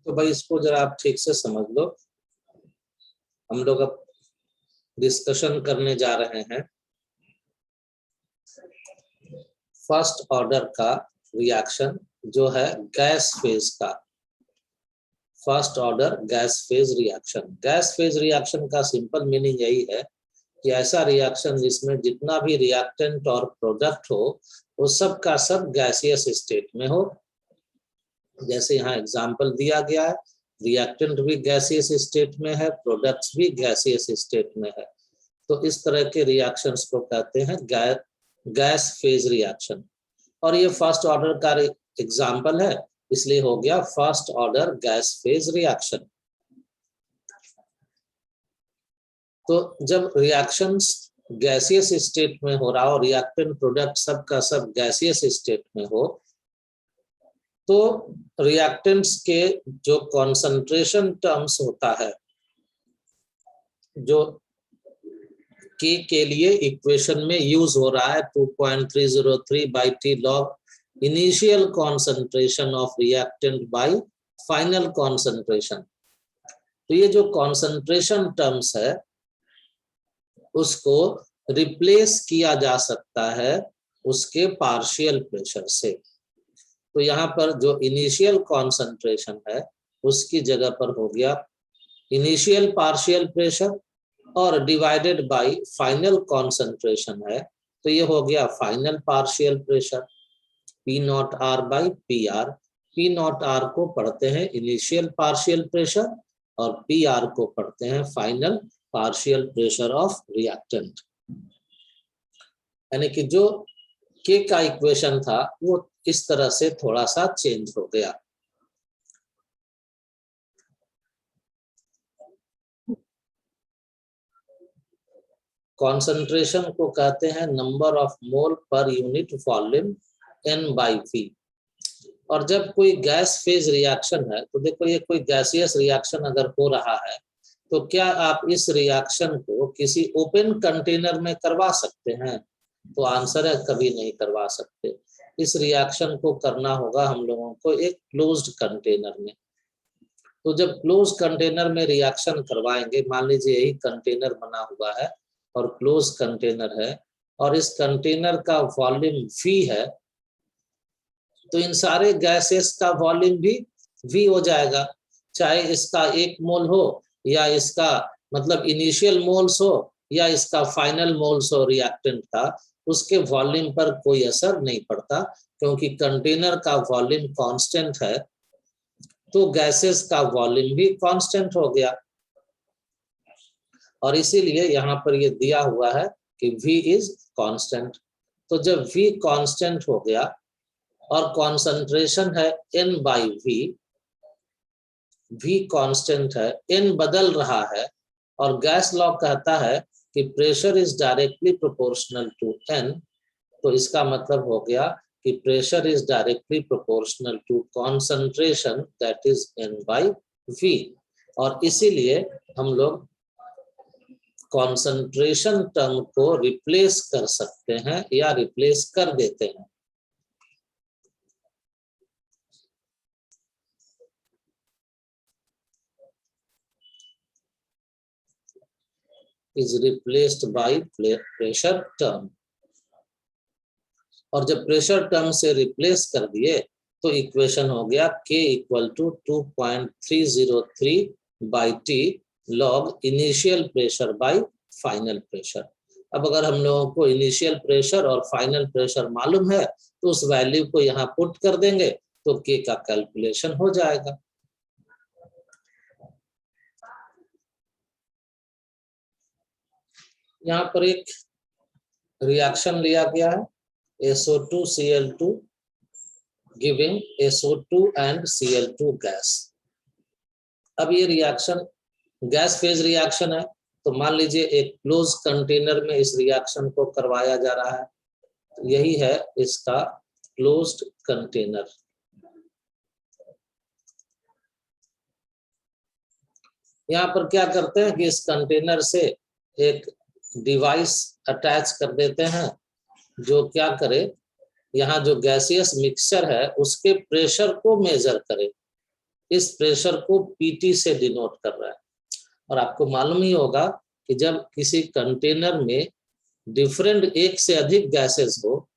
तो भाई इसको जरा आप ठीक से समझ लो। हम लोग अब डिस्कशन करने जा रहे हैं फर्स्ट ऑर्डर का रिएक्शन जो है गैस फेज का। First order gas phase reaction. Gas phase reaction का सिंपल मीनिंग यही है कि ऐसा रिएक्शन जिसमें जितना भी रिएक्टेंट और प्रोडक्ट हो वो सब का सब गैसियस स्टेट में हो। जैसे यहाँ एग्जांपल दिया गया है, रिएक्टेंट भी गैसियस स्टेट में है, प्रोडक्ट्स भी गैसियस स्टेट में है। तो इस तरह के रिएक्शंस को कहते हैं गैस फेज रिएक्शन। और ये फर्स्ट ऑर्डर का एग्जांपल है, इसलिए हो गया first order gas phase reaction. तो जब रिएक्शंस गैसियस स्टेट में हो रहा हो, रिएक्टेंट प्रोडक्ट सब का सब गैसियस स्टेट में हो, तो रिएक्टेंट्स के जो कॉन्सेंट्रेशन टर्म्स होता है, जो के लिए इक्वेशन में यूज हो रहा है 2.303 by T log initial concentration of reactant bye final concentration. तो ये जो कॉन्सेंट्रेशन टर्म्स है उसको रिप्लेस किया जा सकता है उसके पार्शियल प्रेशर से। तो यहाँ पर जो इनिशियल कॉन्सेंट्रेशन है उसकी जगह पर हो गया इनिशियल पार्शियल प्रेशर और डिवाइडेड बाय फाइनल कॉन्सेंट्रेशन है, तो ये हो गया final partial pressure P not R by P R. P not R को पढ़ते हैं इनिशियल पार्शियल प्रेशर और पी आर को पढ़ते हैं final partial pressure of reactant. यानी कि जो के का इक्वेशन था वो इस तरह से थोड़ा सा चेंज हो गया। कॉन्सेंट्रेशन को कहते हैं number of mole per unit volume N/V। और जब कोई गैस फेज रिएक्शन है तो देखो ये कोई गैसियस रिएक्शन अगर हो रहा है तो क्या आप इस रिएक्शन को किसी ओपन कंटेनर में करवा सकते हैं? तो आंसर है कभी नहीं करवा सकते। इस रिएक्शन को करना होगा हम लोगों को एक क्लोज्ड कंटेनर में। तो जब क्लोज कंटेनर में रिएक्शन करवाएंगे, मान लीजिए यही कंटेनर बना हुआ है और क्लोज कंटेनर है और इस कंटेनर का वॉल्यूम V है, तो इन सारे गैसेस का वॉल्यूम भी V हो जाएगा। चाहे इसका 1 मोल हो या इसका मतलब इनिशियल मोल्स हो या इसका फाइनल मोल्स हो रिएक्टेंट का, उसके वॉल्यूम पर कोई असर नहीं पड़ता क्योंकि कंटेनर का वॉल्यूम कांस्टेंट है, तो गैसेस का वॉल्यूम भी कांस्टेंट हो गया। और इसीलिए यहाँ पर ये दिया हुआ है कि V इज कांस्टेंट। तो जब V कांस्टेंट हो गया और कॉन्सेंट्रेशन है N/V, V कांस्टेंट है, N बदल रहा है और गैस लॉ कहता है कि pressure is directly proportional to N। तो इसका मतलब हो गया कि pressure is directly proportional to concentration that is N/V। और इसीलिए हम लोग कॉन्सेंट्रेशन टर्म को रिप्लेस कर सकते हैं या रिप्लेस कर देते हैं। Is replaced by pressure term. और जब प्रेशर टर्म से रिप्लेस कर दिए तो इक्वेशन हो गया K equal to 2.303 by T log initial pressure by final pressure. अब अगर हम लोगों को इनिशियल प्रेशर और फाइनल प्रेशर मालूम है तो उस वैल्यू को यहाँ पुट कर देंगे तो K का कैलकुलेशन हो जाएगा। यहाँ पर एक रिएक्शन लिया गया है SO2Cl2 giving SO2 and Cl2 gas. अब ये रिएक्शन गैस फेज रिएक्शन है, तो मान लीजिए एक क्लोज कंटेनर में इस रिएक्शन को करवाया जा रहा है। तो यही है इसका क्लोज्ड कंटेनर। यहाँ पर क्या करते हैं कि इस कंटेनर से एक डिवाइस अटैच कर देते हैं जो क्या करे, यहाँ जो गैसियस मिक्सचर है उसके प्रेशर को मेजर करे। इस प्रेशर को पीटी से डिनोट कर रहा है। और आपको मालूम ही होगा कि जब किसी कंटेनर में डिफरेंट एक से अधिक गैसेस हो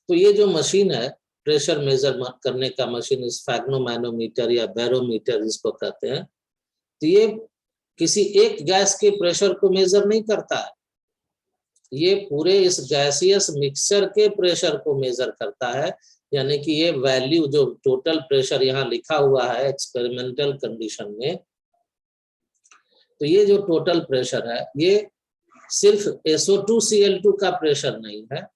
तो ये जो मशीन है प्रेशर मेजर करने का मशीन, इस स्फैग्नोमैनोमीटर या बैरोमीटर जिसको कहते हैं, तो ये किसी एक गैस के प्रेशर को मेजर नहीं करता है, ये पूरे इस गैसियस मिक्सचर के प्रेशर को मेजर करता है। यानी कि ये वैल्यू जो टोटल प्रेशर यहाँ लिखा हुआ है एक्सपेरिमेंटल कंडीशन में, तो ये जो टोटल प्रेशर है ये सिर्फ SO2Cl2 का प्रेशर नहीं है,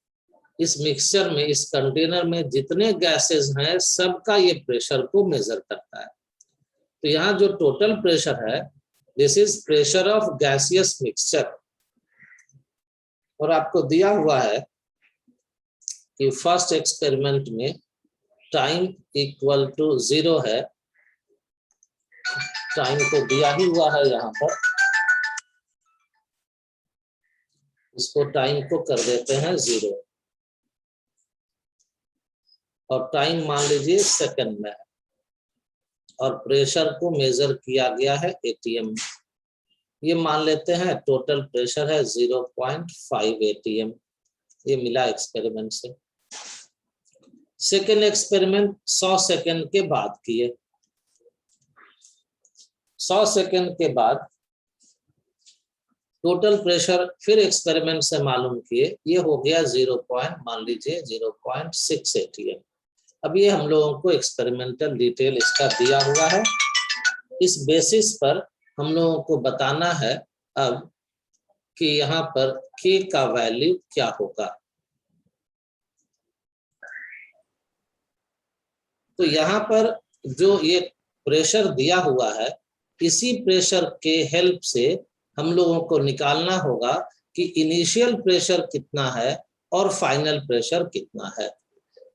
इस मिक्सचर में, इस कंटेनर में जितने गैसेस हैं सबका ये प्रेशर को मेजर करता है। तो यहाँ जो टोटल प्रेशर है this is pressure of gaseous mixture. और आपको दिया हुआ है कि फर्स्ट एक्सपेरिमेंट में टाइम इक्वल टू 0 है, टाइम को दिया ही हुआ है यहाँ पर, इसको टाइम को कर देते हैं 0 और टाइम मान लीजिए सेकंड में है और प्रेशर को मेजर किया गया है ATM। ये मान लेते हैं टोटल प्रेशर है 0.5 ATM, ये मिला एक्सपेरिमेंट से। सेकेंड एक्सपेरिमेंट 100 सेकेंड के बाद किए, 100 सेकेंड के बाद टोटल प्रेशर फिर एक्सपेरिमेंट से मालूम किए, ये हो गया मान लीजिए 0.6 ATM। अब ये हम लोगों को एक्सपेरिमेंटल डिटेल इसका दिया हुआ है, इस बेसिस पर हम लोगों को बताना है अब कि यहाँ पर K का वैल्यू क्या होगा। तो यहाँ पर जो ये प्रेशर दिया हुआ है, इसी प्रेशर के हेल्प से हम लोगों को निकालना होगा कि इनिशियल प्रेशर कितना है और फाइनल प्रेशर कितना है।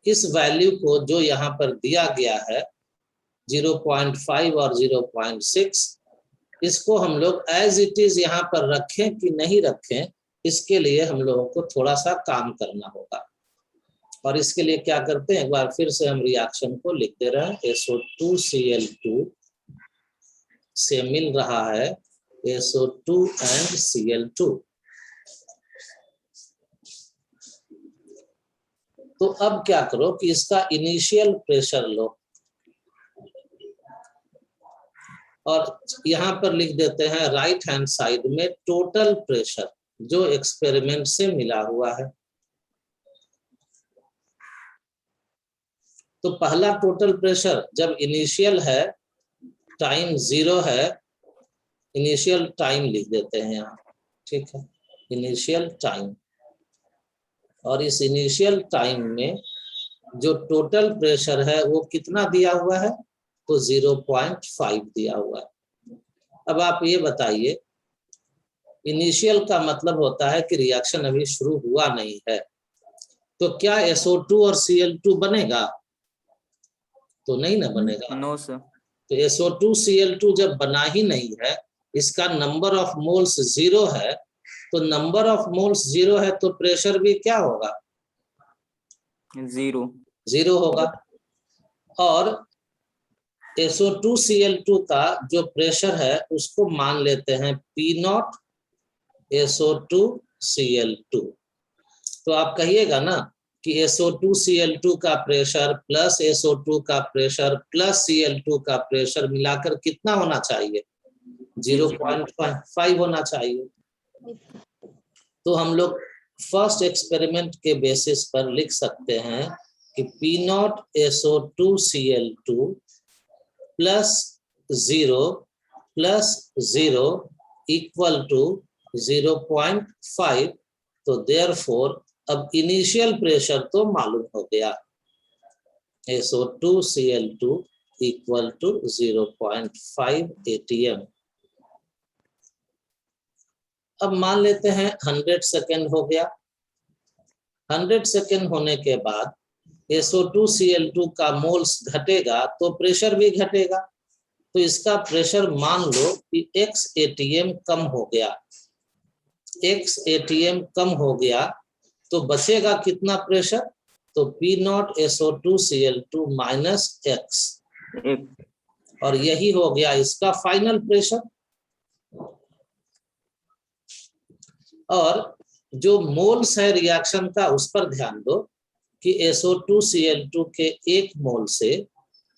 इस वैल्यू को जो यहाँ पर दिया गया है 0.5 और 0.6, इसको हम लोग एज इट इज यहाँ पर रखें कि नहीं रखें, इसके लिए हम लोगों को थोड़ा सा काम करना होगा। और इसके लिए क्या करते हैं, एक बार फिर से हम रिएक्शन को लिख दे रहे हैं। SO2Cl2 से मिल रहा है SO2 एंड Cl2। तो अब क्या करो कि इसका इनिशियल प्रेशर लो और यहाँ पर लिख देते हैं राइट हैंड साइड में टोटल प्रेशर जो एक्सपेरिमेंट से मिला हुआ है। तो पहला टोटल प्रेशर जब इनिशियल है, टाइम 0 है, इनिशियल टाइम लिख देते हैं यहाँ, ठीक है, इनिशियल टाइम। और इस इनिशियल टाइम में जो टोटल प्रेशर है वो कितना दिया हुआ है, तो 0.5 दिया हुआ है। अब आप ये बताइए, इनिशियल का मतलब होता है कि रिएक्शन अभी शुरू हुआ नहीं है, तो क्या SO2 और Cl2 बनेगा, तो नहीं ना बनेगा। No sir. तो SO2Cl2 जब बना ही नहीं है, इसका नंबर ऑफ मोल्स 0 है, तो नंबर ऑफ मोल्स 0 है तो प्रेशर भी क्या होगा, 0 होगा। और SO2Cl2 का जो प्रेशर है उसको मान लेते हैं P0 SO2Cl2। तो आप कहिएगा ना कि SO2Cl2 का प्रेशर प्लस SO2 का प्रेशर प्लस Cl2 का प्रेशर मिलाकर कितना होना चाहिए, 0.5 होना चाहिए। तो हम लोग फर्स्ट एक्सपेरिमेंट के बेसिस पर लिख सकते हैं कि P0 SO2Cl2 plus 0 equal to 0.5। तो देयरफॉर अब इनिशियल प्रेशर तो मालूम हो गया, SO2Cl2 इक्वल टू 0.5 ATM। अब मान लेते हैं 100 सेकेंड हो गया। 100 सेकेंड होने के बाद SO2Cl2 का मोल्स घटेगा तो प्रेशर भी घटेगा। तो इसका प्रेशर मान लो कि X ATM कम हो गया, X ATM कम हो गया तो बचेगा कितना प्रेशर, तो P0 SO2Cl2 माइनस X। 1। और यही हो गया इसका फाइनल प्रेशर। और जो मोल्स है रिएक्शन का उस पर ध्यान दो कि SO2Cl2 के 1 मोल से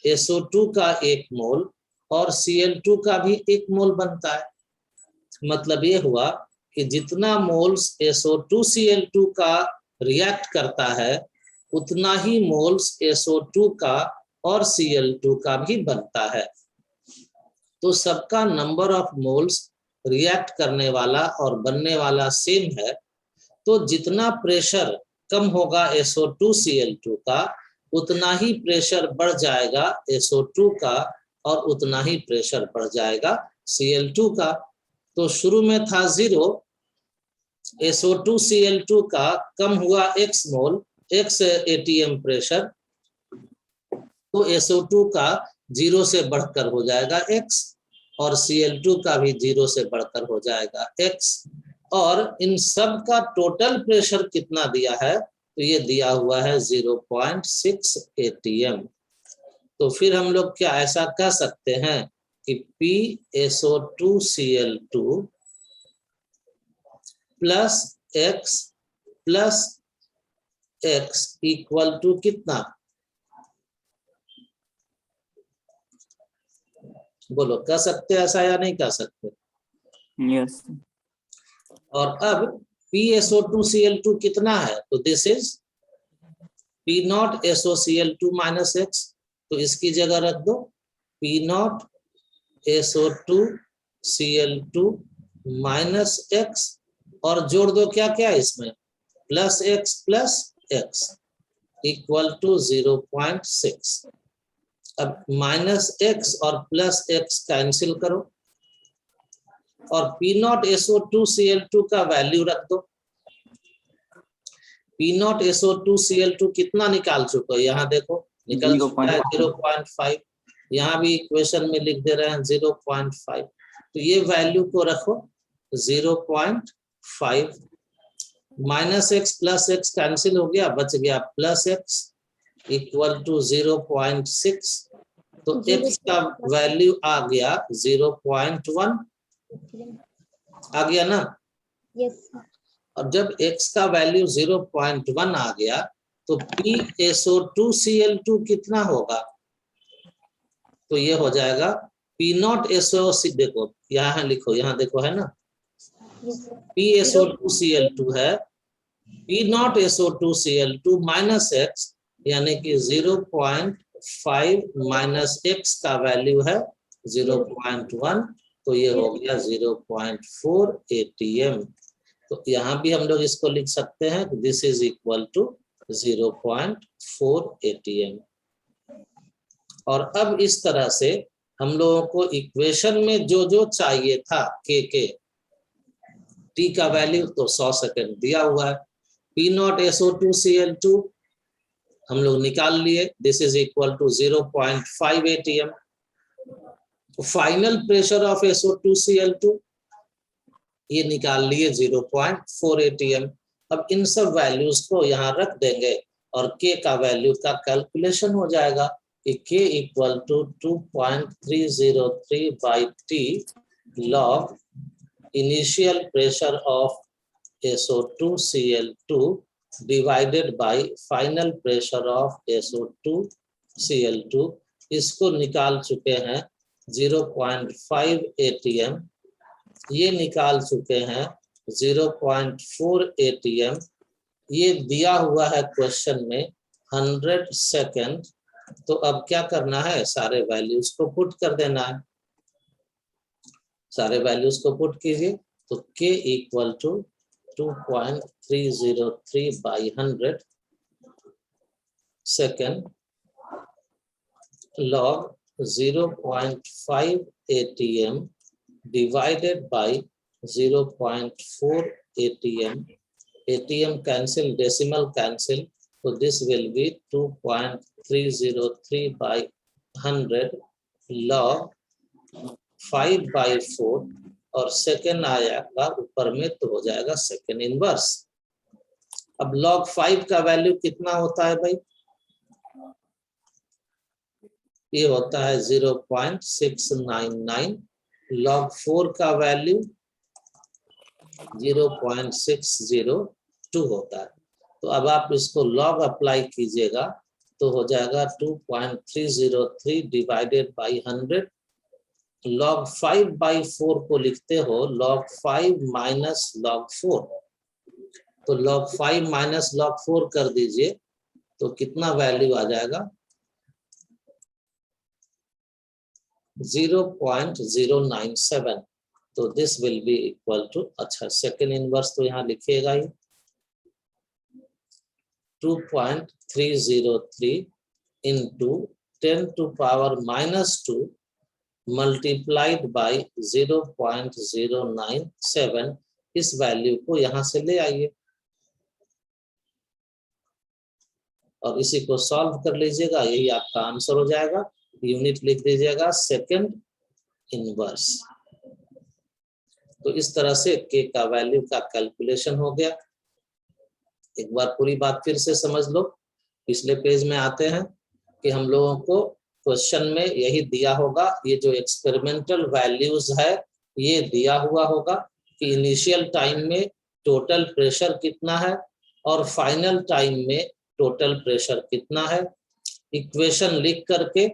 SO2 का 1 मोल और Cl2 का भी 1 मोल बनता है। मतलब ये हुआ कि जितना मोल्स SO2Cl2 का रिएक्ट करता है उतना ही मोल्स SO2 का और Cl2 का भी बनता है। तो सबका नंबर ऑफ मोल्स रिएक्ट करने वाला और बनने वाला सेम है। तो जितना प्रेशर कम होगा SO2Cl2 का उतना ही प्रेशर बढ़ जाएगा SO2 का और उतना ही प्रेशर बढ़ जाएगा Cl2 का। तो शुरू में था 0, SO2Cl2 का कम हुआ x मोल x ATM प्रेशर, तो SO2 का 0 से बढ़कर हो जाएगा x और Cl2 का भी 0 से बढ़कर हो जाएगा x। और इन सब का टोटल प्रेशर कितना दिया है तो ये दिया हुआ है 0.6 ATM। तो फिर हम लोग क्या ऐसा कह सकते हैं कि PSO2Cl2 plus x equal to कितना? बोलो, कह सकते ऐसा या नहीं कह सकते? यस। और अब PSO2Cl2 कितना है तो this is P0 SOCl2 minus x। तो इसकी जगह रख दो P0 SO2Cl2 माइनस x और जोड़ दो क्या क्या इसमें प्लस x इक्वल टू 0.6। अब माइनस x और प्लस x कैंसिल करो और P0 SO2Cl2 का वैल्यू रख दो। P0 SO2Cl2 कितना निकाल चुके हो? यहाँ देखो निकल चुका है 0.5। यहाँ भी इक्वेशन में लिख दे रहे हैं 0.5। तो ये वैल्यू को रखो 0.5। Minus x plus x cancel हो गया, बच गया प्लस x इक्वल टू 0.6। तो x का वैल्यू आ गया 0.1 आ गया ना? यस। और जब x का वैल्यू 0.1 आ गया तो PSO2Cl2 कितना होगा? तो ये हो जाएगा P0 SO, देखो यहाँ लिखो, यहाँ देखो है ना, PSO2Cl2 है P0 SO2Cl2 माइनस x यानी कि 0.5 माइनस x का वैल्यू है 0.1। तो ये हो गया 0.4 ATM। तो यहाँ भी हम लोग इसको लिख सकते हैं this is equal to 0.4 ATM। और अब इस तरह से हम लोगों को इक्वेशन में जो जो चाहिए था के टी का वैल्यू तो 100 सेकेंड दिया हुआ है। P0 SO2Cl2 हम लोग निकाल लिए, this is equal to 0.5 ATM। Final pressure of SO2Cl2 ये निकाल लिए 0.4 ATM। अब इन सब वैल्यूज को यहाँ रख देंगे और K का वैल्यू का कैलकुलेशन हो जाएगा कि K equal to 2.303 by T log initial pressure of SO2Cl2 divided by final pressure of SO2Cl2। इसको निकाल चुके हैं 0.5 ATM, ये निकाल चुके हैं 0.4 ATM। ये दिया हुआ है क्वेश्चन में 100 सेकेंड। तो अब क्या करना है, सारे वैल्यूज को पुट कर देना है। सारे वैल्यूज को पुट कीजिए तो K equal to 2.303 by 100 second log 0.5 ATM divided by 0.4 ATM. ATM cancel, decimal cancel. So this will be 2.303 by 100 log 5 by 4 और सेकेंड आएगा ऊपर में तो हो जाएगा सेकेंड इनवर्स। अब log 5 का वैल्यू कितना होता है भाई? ये होता है 0.699, log 4 का वैल्यू 0.602 होता है। तो अब आप इसको log अप्लाई कीजिएगा तो हो जाएगा 2.303 डिवाइडेड बाई 100। log 5/4 को लिखते हो log 5 माइनस log 4, तो log 5 माइनस log 4 कर दीजिए तो कितना वैल्यू आ जाएगा 0.097। तो this will be equal to, अच्छा सेकेंड इनवर्स तो यहाँ लिखिएगा ही 2.303 into 10⁻⁻2 मल्टीप्लाइड बाई 0.097। इस वैल्यू को यहां से ले आइए और इसी को सॉल्व कर लीजिएगा, यही आपका आंसर हो जाएगा। यूनिट लिख दीजिएगा सेकंड इनवर्स। तो इस तरह से के का वैल्यू का कैलकुलेशन हो गया। एक बार पूरी बात फिर से समझ लो। पिछले पेज में आते हैं कि हम लोगों को क्वेश्चन में यही दिया होगा, ये जो एक्सपेरिमेंटल वैल्यूज है ये दिया हुआ होगा कि इनिशियल टाइम में टोटल प्रेशर कितना है और फाइनल टाइम में टोटल प्रेशर कितना है। इक्वेशन लिख करके,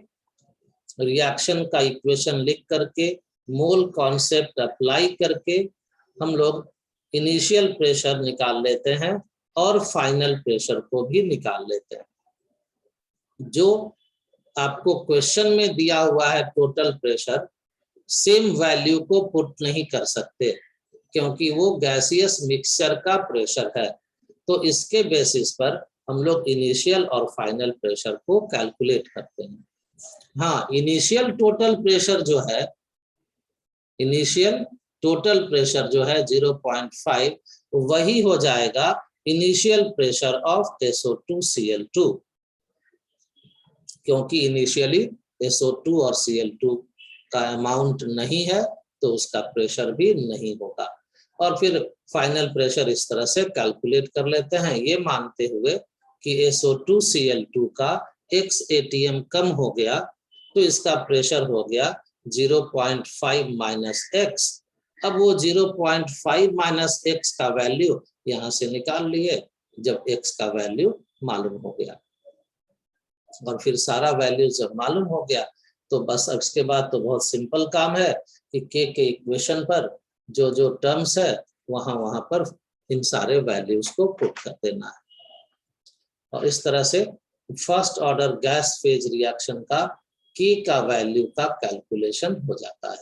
रिएक्शन का इक्वेशन लिख करके, मोल कॉन्सेप्ट अप्लाई करके हम लोग इनिशियल प्रेशर निकाल लेते हैं और फाइनल प्रेशर को भी निकाल लेते हैं। जो आपको क्वेश्चन में दिया हुआ है टोटल प्रेशर, सेम वैल्यू को पुट नहीं कर सकते क्योंकि वो गैसियस मिक्सचर का प्रेशर है। तो इसके बेसिस पर हम लोग इनिशियल और फाइनल प्रेशर को कैलकुलेट करते हैं। हाँ, इनिशियल टोटल प्रेशर जो है, इनिशियल टोटल प्रेशर जो है 0.5, वही हो जाएगा इनिशियल प्रेशर ऑफ SO2Cl2, क्योंकि इनिशियली SO2 और Cl2 का अमाउंट नहीं है तो उसका प्रेशर भी नहीं होगा। और फिर फाइनल प्रेशर इस तरह से कैलकुलेट कर लेते हैं, ये मानते हुए कि SO2Cl2 का x atm कम हो गया तो इसका प्रेशर हो गया 0.5 माइनस x। अब वो 0.5 माइनस x का वैल्यू यहाँ से निकाल लिए जब x का वैल्यू मालूम हो गया। और फिर सारा वैल्यू जब मालूम हो गया तो बस उसके बाद तो बहुत सिंपल काम है कि के इक्वेशन पर जो जो टर्म्स है वहां पर इन सारे वैल्यूज को पुट कर देना है। और इस तरह से first order gas phase reaction का के का वैल्यू का कैलकुलेशन हो जाता है।